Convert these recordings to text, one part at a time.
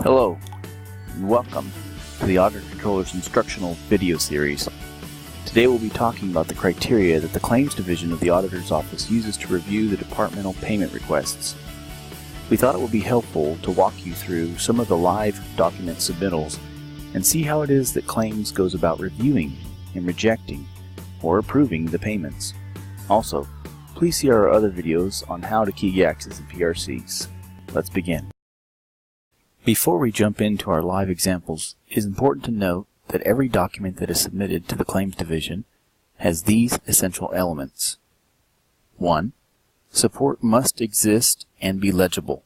Hello, and welcome to the Auditor Controller's instructional video series. Today we'll be talking about the criteria that the Claims Division of the Auditor's Office uses to review the departmental payment requests. We thought it would be helpful to walk you through some of the live document submittals and see how it is that Claims goes about reviewing and rejecting or approving the payments. Also, please see our other videos on how to key Yaxes and PRCs. Let's begin. Before we jump into our live examples, it is important to note that every document that is submitted to the Claims Division has these essential elements. 1. Support must exist and be legible.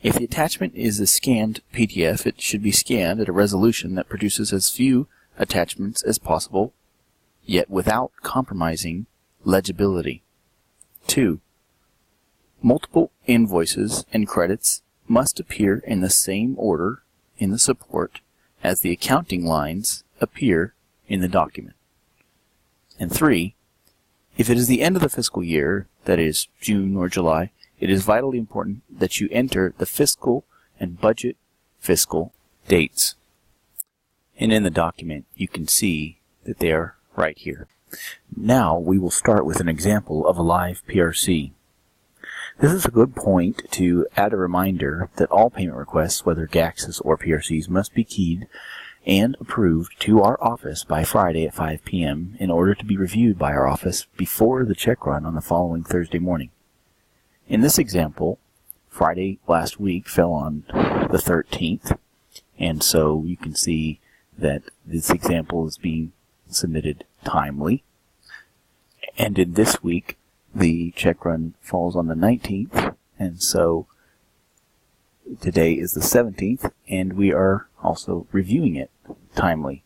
If the attachment is a scanned PDF, it should be scanned at a resolution that produces as few attachments as possible, yet without compromising legibility. 2. Multiple invoices and credits must appear in the same order in the support as the accounting lines appear in the document. And 3, if it is the end of the fiscal year, that is June or July, it is vitally important that you enter the fiscal and budget fiscal dates. And in the document you can see that they are right here. Now we will start with an example of a live PRC. This is a good point to add a reminder that all payment requests, whether GAXs or PRCs, must be keyed and approved to our office by Friday at 5 p.m. in order to be reviewed by our office before the check run on the following Thursday morning. In this example, Friday last week fell on the 13th, and so you can see that this example is being submitted timely. And in this week, the check run falls on the 19th, and so today is the 17th, and we are also reviewing it timely.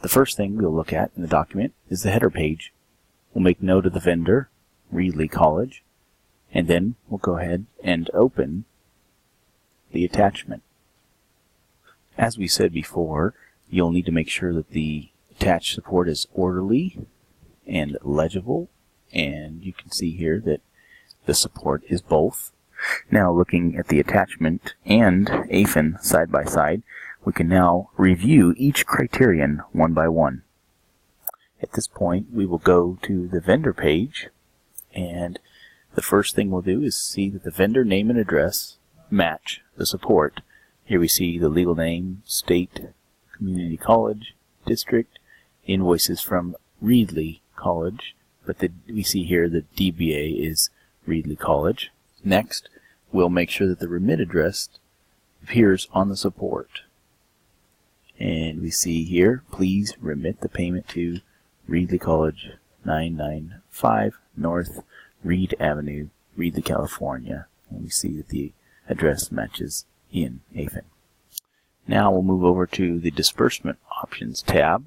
The first thing we'll look at in the document is the header page. We'll make note of the vendor, Reedley College, and then we'll go ahead and open the attachment. As we said before, you'll need to make sure that the attached support is orderly and legible, and you can see here that the support is both. Now, looking at the attachment and AFIN side by side, we can now review each criterion one by one. At this point, we will go to the vendor page, and the first thing we'll do is see that the vendor name and address match the support. Here we see the legal name, state, community college, district, invoices from Reedley College, but we see here that DBA is Reedley College. Next, we'll make sure that the remit address appears on the support. And we see here, please remit the payment to Reedley College, 995 North Reed Avenue, Reedley, California. And we see that the address matches in AFIN. Now we'll move over to the Disbursement Options tab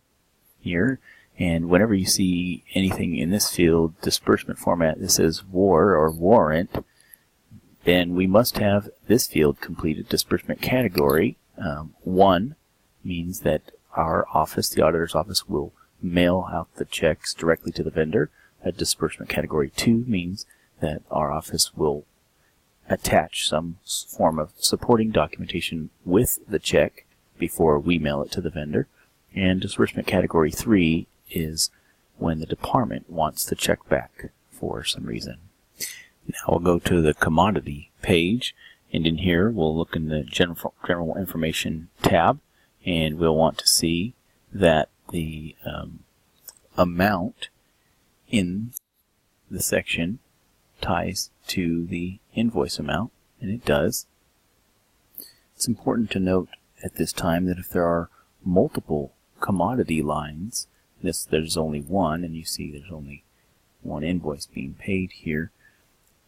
here. And whenever you see anything in this field, disbursement format, that says WAR or warrant, then we must have this field completed. Disbursement category 1 means that our office, the auditor's office, will mail out the checks directly to the vendor. Disbursement category 2 means that our office will attach some form of supporting documentation with the check before we mail it to the vendor. And disbursement category 3 is when the department wants the check back for some reason. Now we'll go to the commodity page, and in here we'll look in the general information tab, and we'll want to see that the amount in the section ties to the invoice amount, and it does. It's important to note at this time that if there are multiple commodity lines, there's only one, and you see there's only one invoice being paid here.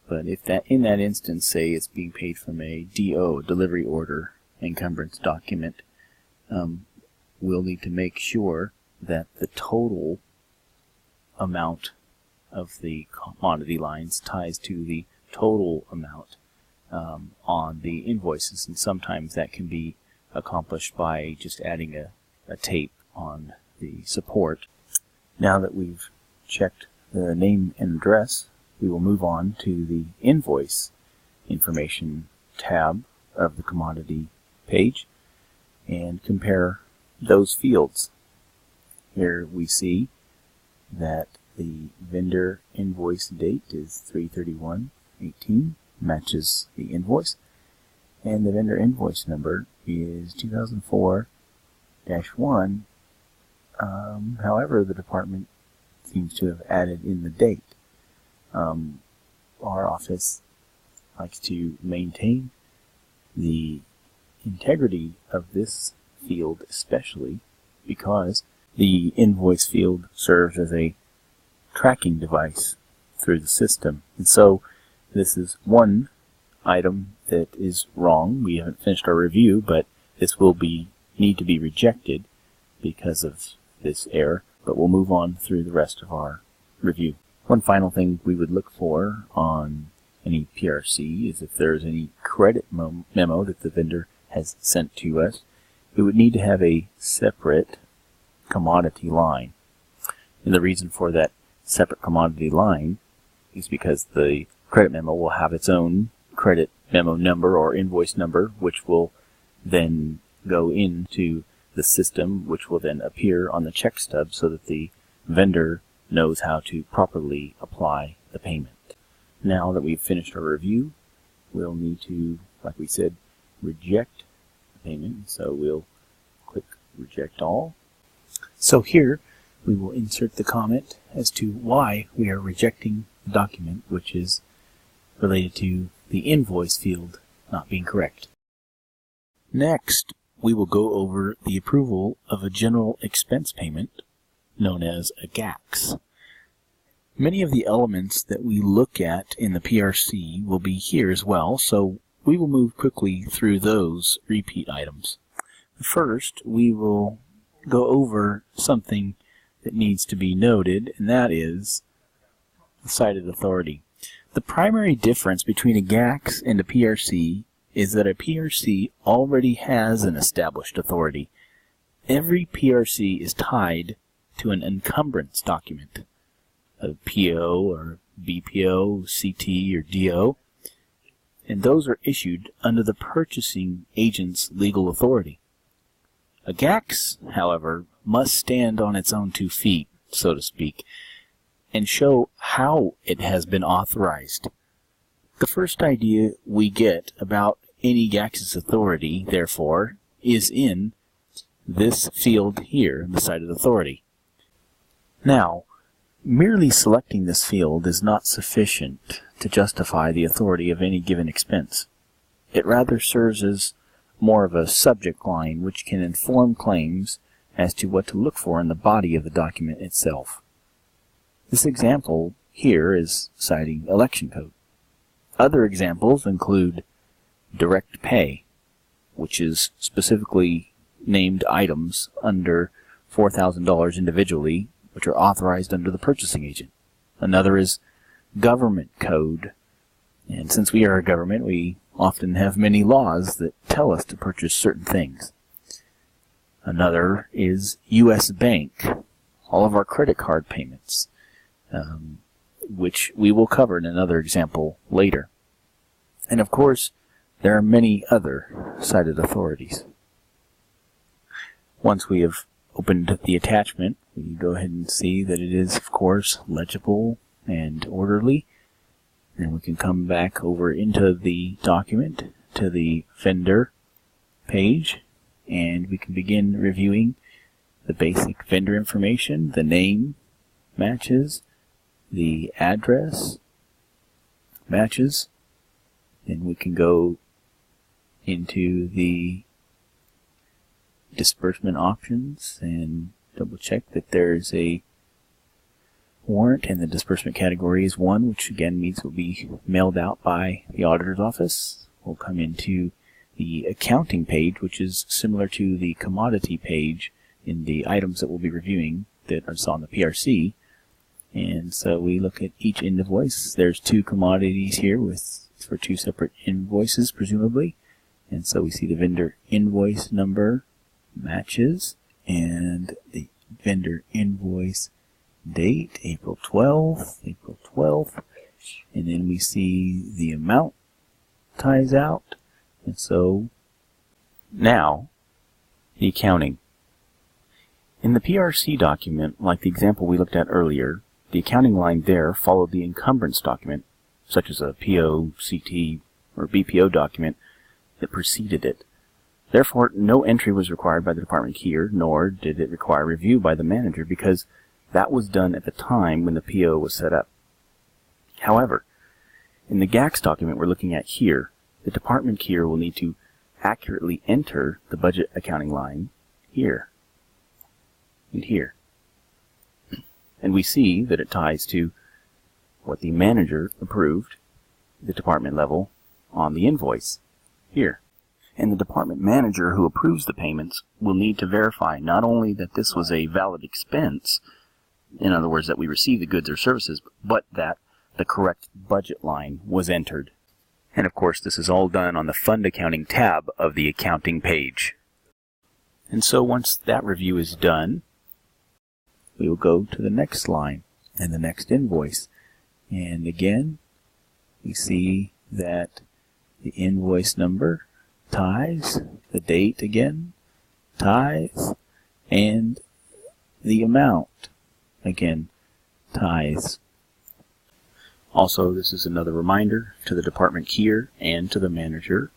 But if that in that instance, say it's being paid from a DO, delivery order encumbrance document, we'll need to make sure that the total amount of the commodity lines ties to the total amount on the invoices, and sometimes that can be accomplished by just adding a tape on the support. Now that we've checked the name and address, we will move on to the invoice information tab of the commodity page and compare those fields. Here we see that the vendor invoice date is 3/31/18, matches the invoice, and the vendor invoice number is 2004-1. However, the department seems to have added in the date. Our office likes to maintain the integrity of this field, especially because the invoice field serves as a tracking device through the system. And so this is one item that is wrong. We haven't finished our review, but this will need to be rejected because of this error, but we'll move on through the rest of our review. One final thing we would look for on any PRC is if there's any credit memo that the vendor has sent to us. It would need to have a separate commodity line. And the reason for that separate commodity line is because the credit memo will have its own credit memo number or invoice number, which will then go into the system, which will then appear on the check stub so that the vendor knows how to properly apply the payment. Now that we've finished our review, we'll need to, like we said, reject the payment. So we'll click Reject All. So here we will insert the comment as to why we are rejecting the document, which is related to the invoice field not being correct. Next, we will go over the approval of a general expense payment known as a GAX. Many of the elements that we look at in the PRC will be here as well, so we will move quickly through those repeat items. First, we will go over something that needs to be noted, and that is the cited authority. The primary difference between a GAX and a PRC is that a PRC already has an established authority. Every PRC is tied to an encumbrance document, a PO or BPO, CT, or DO, and those are issued under the purchasing agent's legal authority. A GAX, however, must stand on its own 2 feet, so to speak, and show how it has been authorized. The first idea we get about any GAX's authority, therefore, is in this field here, the cited authority. Now, merely selecting this field is not sufficient to justify the authority of any given expense. It rather serves as more of a subject line which can inform claims as to what to look for in the body of the document itself. This example here is citing election code. Other examples include direct pay, which is specifically named items under $4,000 individually, which are authorized under the purchasing agent. Another is government code, and since we are a government, we often have many laws that tell us to purchase certain things. Another is U.S. Bank, all of our credit card payments, which we will cover in another example later. And of course, there are many other cited authorities. Once we have opened the attachment, we go ahead and see that it is, of course, legible and orderly. And we can come back over into the document to the vendor page, and we can begin reviewing the basic vendor information. The name matches, the address matches, and we can go into the disbursement options and double check that there's a warrant and the disbursement category is 1, which again means will be mailed out by the auditor's office. We'll come into the accounting page, which is similar to the commodity page in the items that we'll be reviewing that are on the PRC. And so we look at each invoice. There's 2 commodities here for 2 separate invoices, presumably. And so we see the vendor invoice number matches, and the vendor invoice date, April 12th, and then we see the amount ties out, and so Now, the accounting. In the PRC document, like the example we looked at earlier, the accounting line there followed the encumbrance document, such as a PO, CT, or BPO document that preceded it. Therefore, no entry was required by the department here, nor did it require review by the manager, because that was done at the time when the PO was set up. However, in the GACS document we're looking at here, the department here will need to accurately enter the budget accounting line here and here. And we see that it ties to what the manager approved at the department level on the invoice here. And the department manager who approves the payments will need to verify not only that this was a valid expense, in other words, that we received the goods or services, but that the correct budget line was entered. And of course, this is all done on the Fund Accounting tab of the accounting page. And so once that review is done, we will go to the next line and the next invoice. And again, we see that the invoice number ties, the date again ties, and the amount again ties. Also, this is another reminder to the department here and to the manager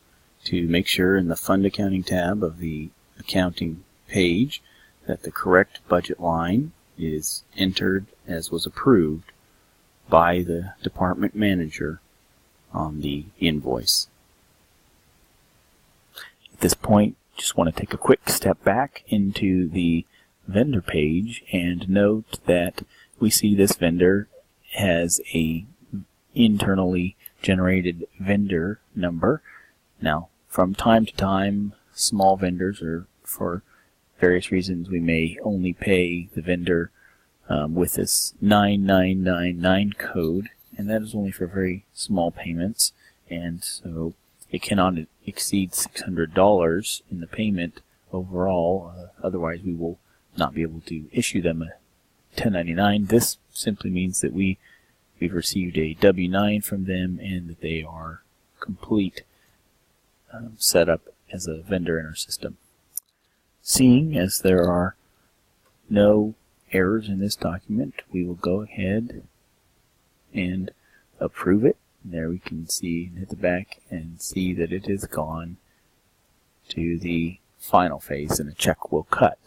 to make sure in the Fund Accounting tab of the accounting page that the correct budget line is entered as was approved by the department manager on the invoice. At this point, just want to take a quick step back into the vendor page and note that we see this vendor has a internally generated vendor number. Now, from time to time, small vendors, or for various reasons, we may only pay the vendor with this 9999 code, and that is only for very small payments, and so it cannot exceed $600 in the payment overall. Otherwise, we will not be able to issue them a 1099. This simply means that we've received a W-9 from them and that they are complete set up as a vendor in our system. Seeing as there are no errors in this document, we will go ahead and approve it. There we can see, hit the back and see that it has gone to the final phase and a check will cut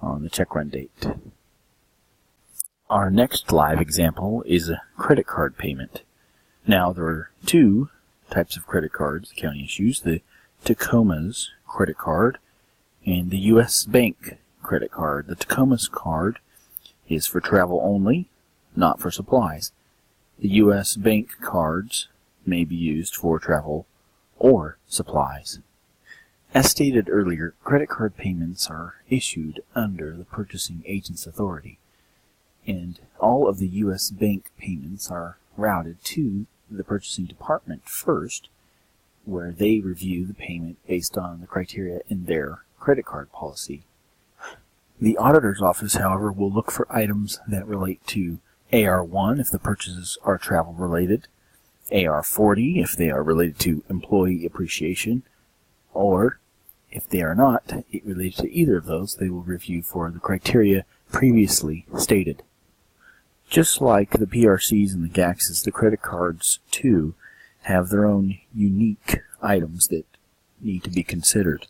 on the check run date. Our next live example is a credit card payment. Now, there are two types of credit cards the county issues: the Tacoma's credit card and the U.S. Bank credit card. The Tacoma's card is for travel only, not for supplies. The U.S. Bank cards may be used for travel or supplies. As stated earlier, credit card payments are issued under the purchasing agent's authority, and all of the U.S. Bank payments are routed to the purchasing department first, where they review the payment based on the criteria in their credit card policy. The auditor's office, however, will look for items that relate to AR1 if the purchases are travel related, AR40 if they are related to employee appreciation, or if they are not related to either of those, they will review for the criteria previously stated. Just like the PRCs and the GACSs, the credit cards, too, have their own unique items that need to be considered.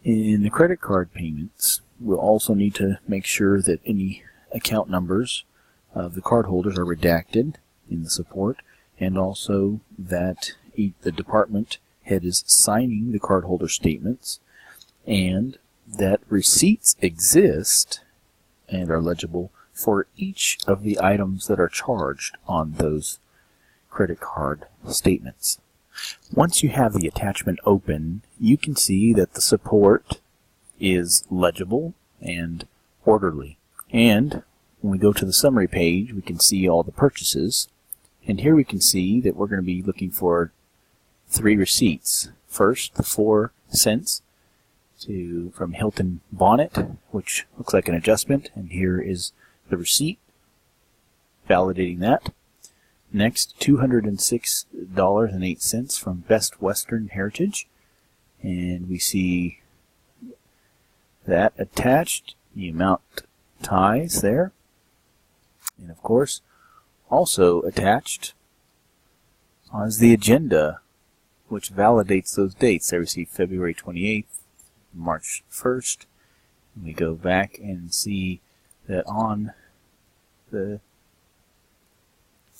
In the credit card payments, we'll also need to make sure that any account numbers of the cardholders are redacted in the support, and also that the department head is signing the cardholder statements, and that receipts exist and are legible for each of the items that are charged on those credit card statements. Once you have the attachment open, you can see that the support is legible and orderly. And when we go to the summary page, we can see all the purchases. And here we can see that we're going to be looking for 3 receipts. First, the 4 cents from Hilton Bonnet, which looks like an adjustment, and here is the receipt validating that. Next, $206.08 from Best Western Heritage, and we see that attached, the amount ties there, and of course also attached is the agenda, which validates those dates. There we see February 28th, March 1st, and we go back and see that on the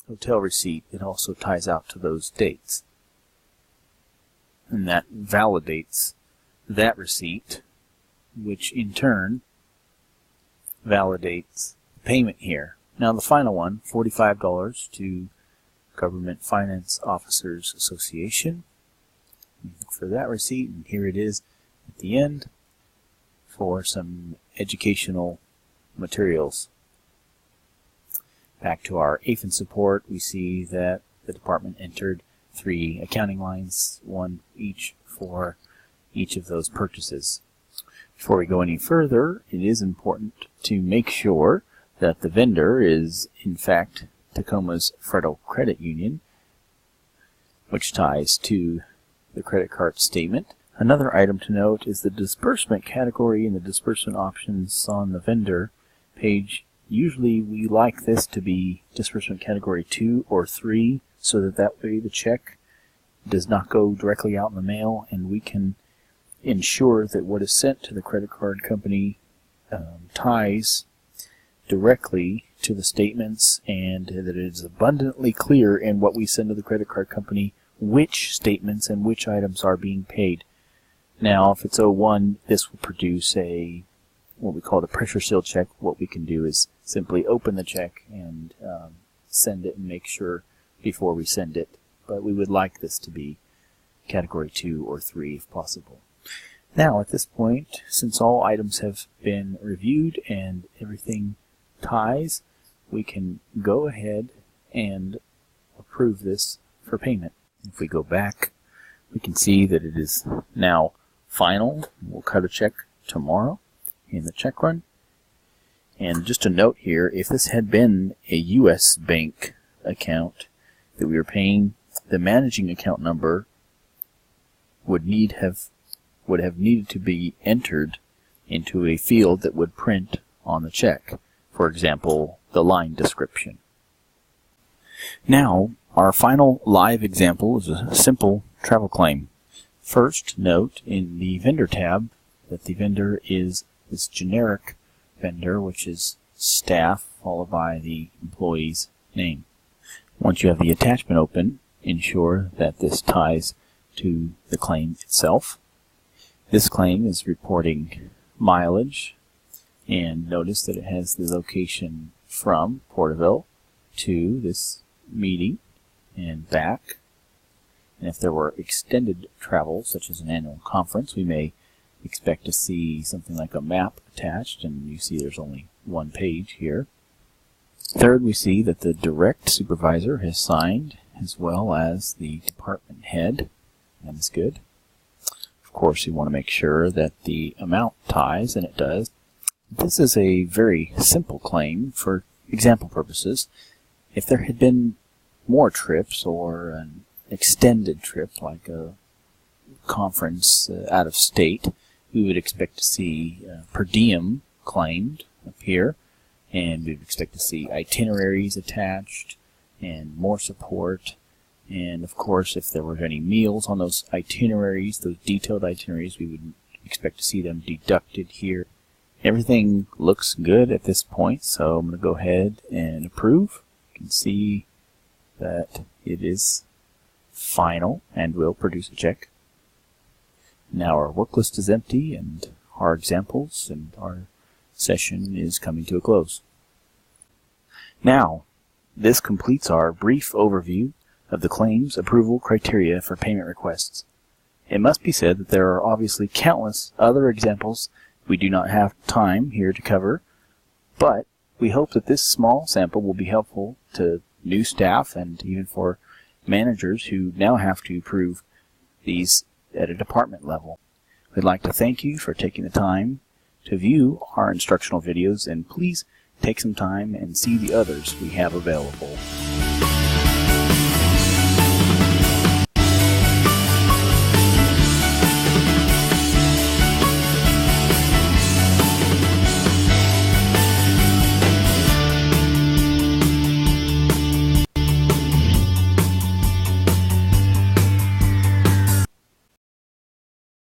hotel receipt it also ties out to those dates, and that validates that receipt, which in turn validates the payment here. Now the final one, $45 to Government Finance Officers Association. Look for that receipt, and here it is at the end for some educational materials. Back to our AFIN support, we see that the department entered 3 accounting lines, one each for each of those purchases. Before we go any further, it is important to make sure that the vendor is in fact Tacoma's Federal Credit Union, which ties to the credit card statement. Another item to note is the disbursement category and the disbursement options on the vendor page. Usually we like this to be disbursement category 2 or 3, so that way the check does not go directly out in the mail, and we can ensure that what is sent to the credit card company ties directly to the statements, and that it is abundantly clear in what we send to the credit card company which statements and which items are being paid. Now, if it's 01, this will produce what we call the pressure seal check. What we can do is simply open the check and send it and make sure before we send it. But we would like this to be category 2 or 3 if possible. Now, at this point, since all items have been reviewed and everything ties, we can go ahead and approve this for payment. If we go back, we can see that it is now final. We'll cut a check tomorrow in the check run. And just a note here, if this had been a U.S. bank account that we were paying, the managing account number would have needed to be entered into a field that would print on the check. For example, the line description. Now, our final live example is a simple travel claim. First, note in the vendor tab that the vendor is this generic vendor, which is staff followed by the employee's name. Once you have the attachment open, ensure that this ties to the claim itself. This claim is reporting mileage, and notice that it has the location from Porterville to this meeting and back. And if there were extended travel, such as an annual conference, we may expect to see something like a map attached, and you see there's only one page here. Third, we see that the direct supervisor has signed, as well as the department head. That is good. Of course, you want to make sure that the amount ties, and it does. This is a very simple claim for example purposes. If there had been more trips or an extended trip, like a conference out of state, we would expect to see per diem claimed up here, and we would expect to see itineraries attached and more support. And of course, if there were any meals on those itineraries, those detailed itineraries, we would expect to see them deducted here. Everything looks good at this point, so I'm going to go ahead and approve. You can see that it is final and will produce a check. Now our work list is empty, and our examples and our session is coming to a close. Now, this completes our brief overview of the claims approval criteria for payment requests. It must be said that there are obviously countless other examples we do not have time here to cover, but we hope that this small sample will be helpful to new staff and even for managers who now have to approve these at a department level. We'd like to thank you for taking the time to view our instructional videos, and please take some time and see the others we have available.